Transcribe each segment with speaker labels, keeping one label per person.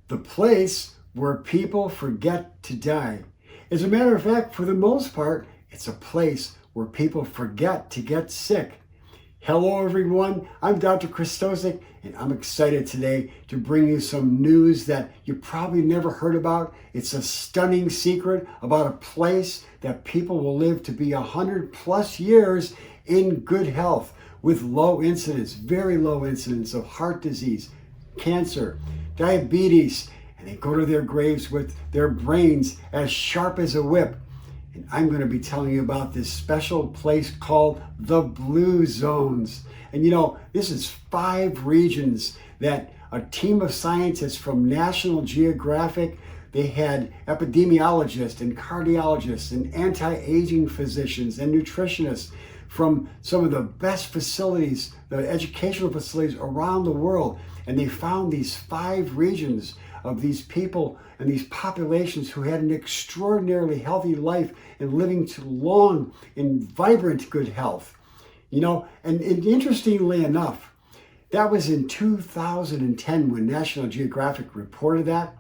Speaker 1: the place where people forget to die. As a matter of fact, for the most part, it's a place where people forget to get sick. Hello everyone, I'm Dr. Krystosik, and I'm excited today to bring you some news that you probably never heard about. It's a stunning secret about a place that people will live to be 100+ years in good health with low incidence, very low incidence of heart disease, cancer, diabetes, and they go to their graves with their brains as sharp as a whip. And I'm going to be telling you about this special place called the Blue Zones. And you know, this is 5 regions that a team of scientists from National Geographic, they had epidemiologists and cardiologists and anti-aging physicians and nutritionists from some of the best facilities, the educational facilities around the world. And they found these 5 regions of these people and these populations who had an extraordinarily healthy life and living too long in vibrant good health. You know, and interestingly enough, that was in 2010 when National Geographic reported that.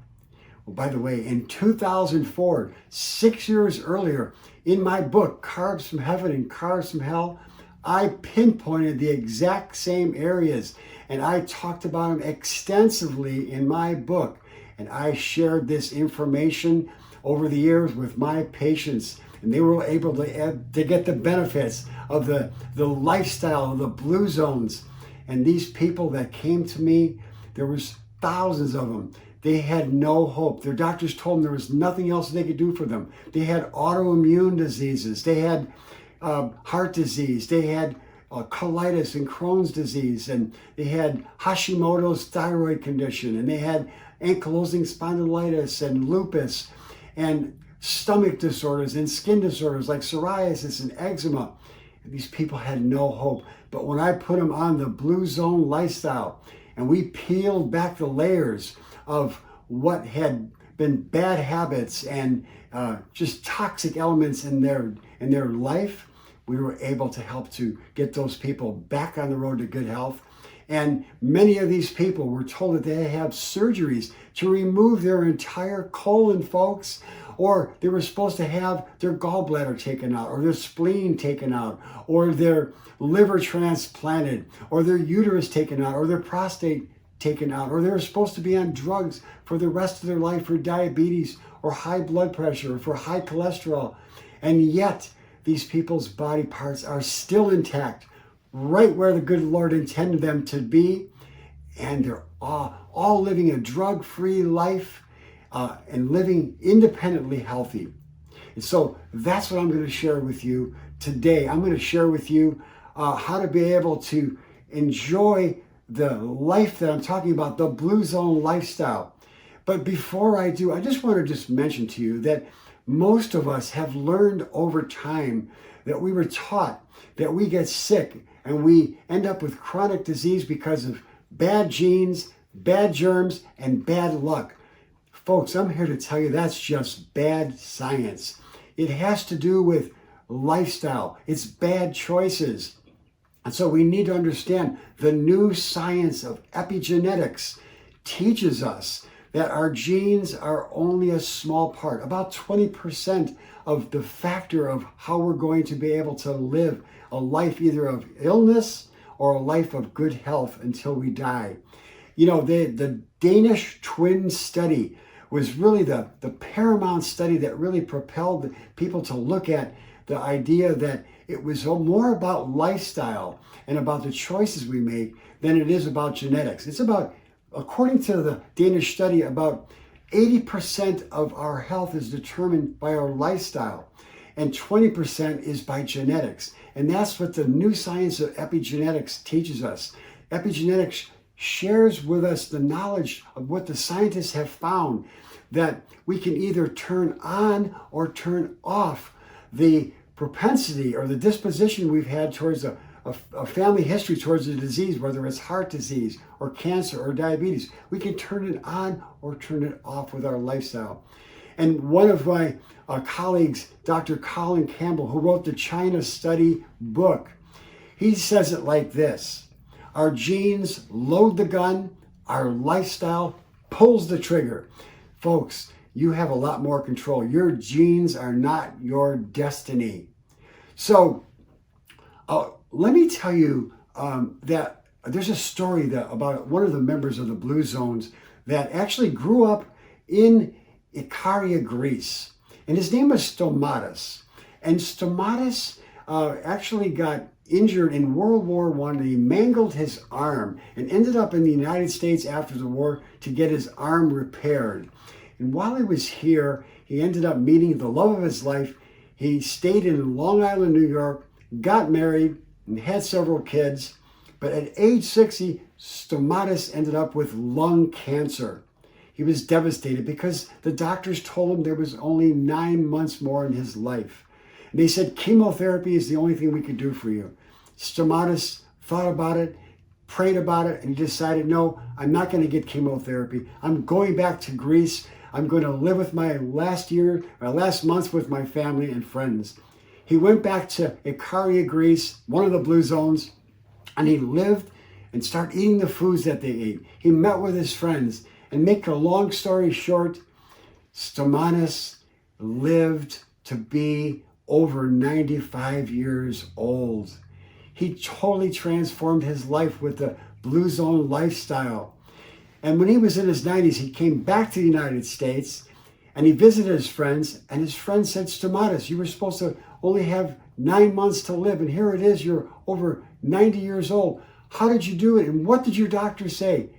Speaker 1: Well, by the way, in 2004, 6 years earlier, in my book, Carbs from Heaven and Carbs from Hell, I pinpointed the exact same areas and I talked about them extensively in my book. And I shared this information over the years with my patients, and they were able to get the benefits of the lifestyle of the Blue Zones. And these people that came to me, there was thousands of them. They had no hope. Their doctors told them there was nothing else they could do for them. They had autoimmune diseases. They had heart disease. They had colitis and Crohn's disease. And they had Hashimoto's thyroid condition. And they had ankylosing spondylitis and lupus and stomach disorders and skin disorders like psoriasis and eczema. And these people had no hope. But when I put them on the Blue Zone lifestyle and we peeled back the layers of what had been bad habits and just toxic elements in their life, we were able to help to get those people back on the road to good health. And many of these people were told that they have surgeries to remove their entire colon, folks, or they were supposed to have their gallbladder taken out, or their spleen taken out, or their liver transplanted, or their uterus taken out, or their prostate taken out, or they were supposed to be on drugs for the rest of their life for diabetes, or high blood pressure, or for high cholesterol. And yet, these people's body parts are still intact, right where the good Lord intended them to be, and they're all living a drug-free life and living independently healthy. And so that's what I'm going to share with you today. I'm going to share with you how to be able to enjoy the life that I'm talking about, the Blue Zone lifestyle. But before I do, I just want to mention to you that most of us have learned over time that we were taught that we get sick and we end up with chronic disease because of bad genes, bad germs, and bad luck. Folks, I'm here to tell you that's just bad science. It has to do with lifestyle. It's bad choices. And so we need to understand the new science of epigenetics teaches us that our genes are only a small part, about 20% of the factor of how we're going to be able to live a life either of illness or a life of good health until we die. You know, the Danish twin study was really the paramount study that really propelled people to look at the idea that it was more about lifestyle and about the choices we make than it is about genetics. It's about, according to the Danish study, about 80% of our health is determined by our lifestyle, and 20% is by genetics. And that's what the new science of epigenetics teaches us. Epigenetics shares with us the knowledge of what the scientists have found, that we can either turn on or turn off the propensity or the disposition we've had towards a family history towards a disease, whether it's heart disease or cancer or diabetes. We can turn it on or turn it off with our lifestyle. And one of my colleagues, Dr. Colin Campbell, who wrote the China Study book, he says it like this: our genes load the gun, our lifestyle pulls the trigger. Folks, you have a lot more control. Your genes are not your destiny. So let me tell you that there's a story about one of the members of the Blue Zones that actually grew up in Ikaria, Greece. And his name was Stomatis. And Stomatis actually got injured in World War I, and he mangled his arm and ended up in the United States after the war to get his arm repaired. And while he was here, he ended up meeting the love of his life. He stayed in Long Island, New York, got married, and had several kids. But at age 60, Stomatis ended up with lung cancer. He was devastated because the doctors told him there was only 9 months more in his life. And they said chemotherapy is the only thing we could do for you. Stomatis thought about it, prayed about it, and he decided, no, I'm not going to get chemotherapy. I'm going back to Greece. I'm going to live with my last months with my family and friends. He went back to Ikaria, Greece, one of the Blue Zones, and he lived and started eating the foods that they ate. He met with his friends. And make a long story short, Stomatis lived to be over 95 years old. He totally transformed his life with the Blue Zone lifestyle. And when he was in his 90s, he came back to the United States and he visited his friends. And his friends said, Stomatis, you were supposed to only have 9 months to live. And here it is, you're over 90 years old. How did you do it? And what did your doctor say?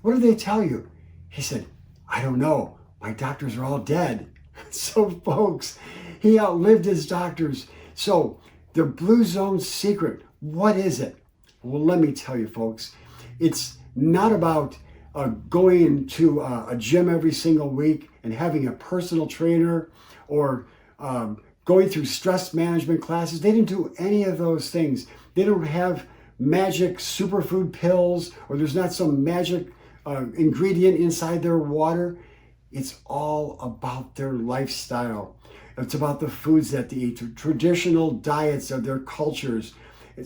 Speaker 1: What did they tell you? He said, I don't know. My doctors are all dead. So folks, he outlived his doctors. So the Blue Zone secret, what is it? Well, let me tell you, folks. It's not about going into a gym every single week and having a personal trainer or going through stress management classes. They didn't do any of those things. They don't have magic superfood pills, or there's not some magic ingredient inside their water. It's all about their lifestyle. It's about the foods that they eat, the traditional diets of their cultures,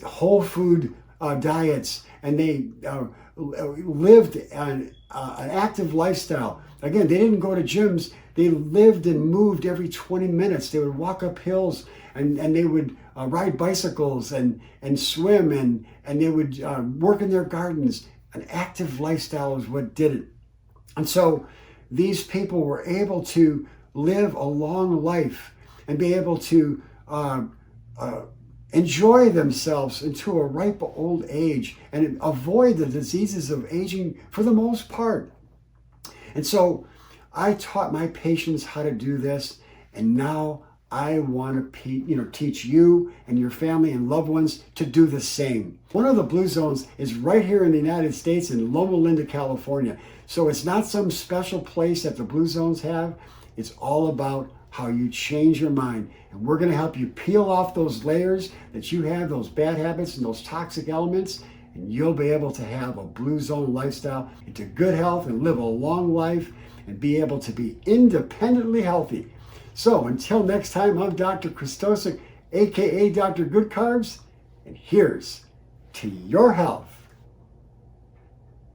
Speaker 1: whole food diets, and they lived an active lifestyle. Again, they didn't go to gyms. They lived and moved every 20 minutes. They would walk up hills and they would ride bicycles and swim and they would work in their gardens. An active lifestyle is what did it. And so these people were able to live a long life and be able to enjoy themselves into a ripe old age and avoid the diseases of aging for the most part. And so I taught my patients how to do this, and now I want to teach you and your family and loved ones to do the same. One of the Blue Zones is right here in the United States in Loma Linda, California. So it's not some special place that the Blue Zones have. It's all about how you change your mind. And we're going to help you peel off those layers that you have, those bad habits and those toxic elements, and you'll be able to have a Blue Zone lifestyle into good health and live a long life and be able to be independently healthy. So until next time, I'm Dr. Krystosik, aka Dr. Good Carbs, and here's to your health.